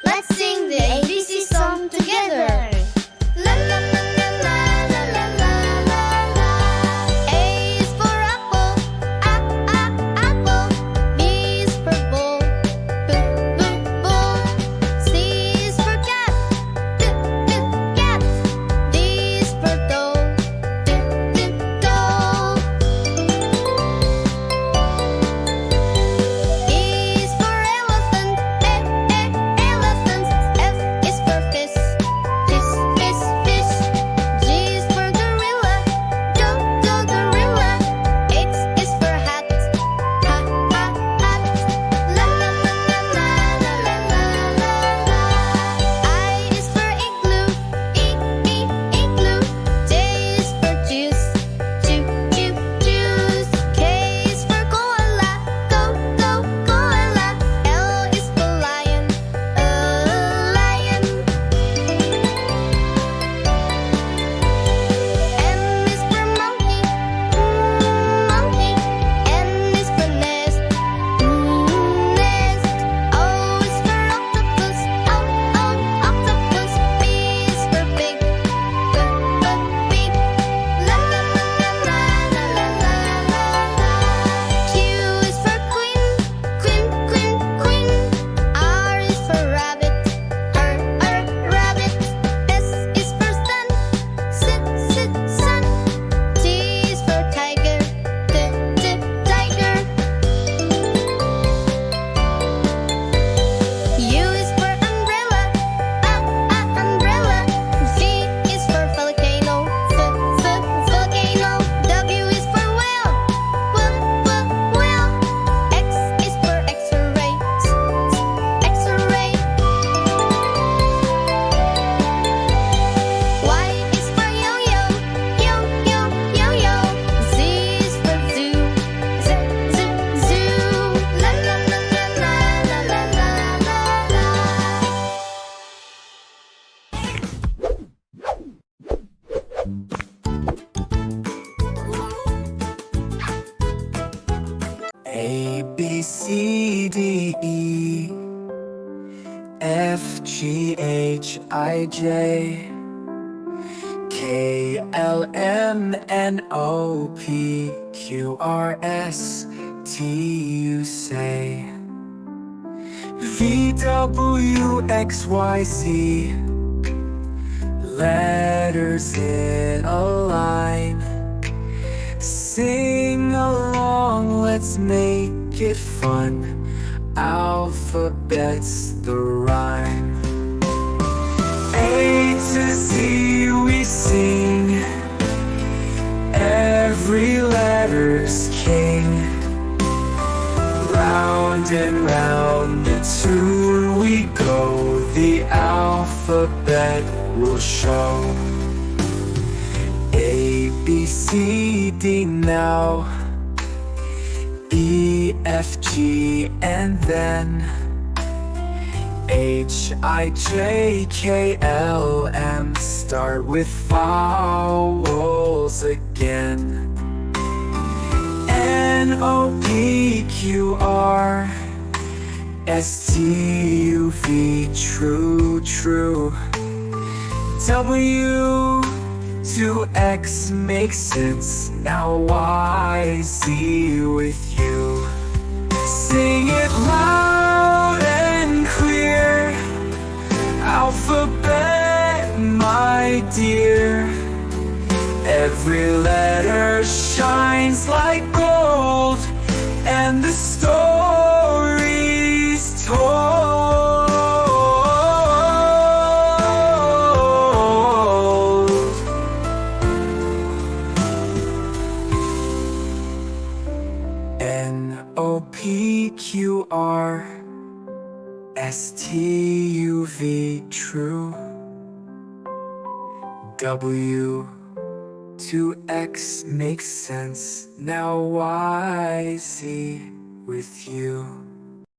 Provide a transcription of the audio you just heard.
Let's sing the ABC song together. La la la la la la la la la la. A is for apple, apple. B is for ball, ball. C is for cat, cat. D is for doll, doll. E is for elephant, elephant. F is for fish, fish. G is for gorilla, gorilla. H is for hat, hat. La la la la la la la la la. I is for igloo, igloo. J is for juice, juice. K is for koala, koala. L is for lion, lion. M is for monkey, monkey. N is for nest, nest. O is for octopus, octopus. P is for pig, pig. La la la la la la la la la. Q is for queen, queen. R is for rabbit, rabbit. S is for sun, sun. T is for tiger, tiger. U is for umbrella, umbrella. V is for volcano, volcano. W is for whale, whale. X is for X-ray, X-ray. Y is for yo-yo, yo-yo. Z is for zoo, zoo. La la la la la la la la la. A, B, C, D, E, F, G, H, I, J, K, L, M, N, O, P, Q, R, S, T, U, say. V, W, X, Y, Z. Letters in a line. Sing along, let's make it fun. Alphabet's the rhyme. A to Z we sing. Every letter's king. Round and round the tune we go. The alphabet will show. A, B, C, D now. E, F, G, and then H, I, J, K, L, M. Start with vowels again. N, O, P, Q, R, S, T, U, V. True. W to X makes sense. Now Y, Z with you. Sing it loud and clear. Alphabet, my dear. Every letter shines like gold, and the story's told. N, O, P, Q, R, S, T, U, V. True. W to X makes sense. Now Y, Z with you.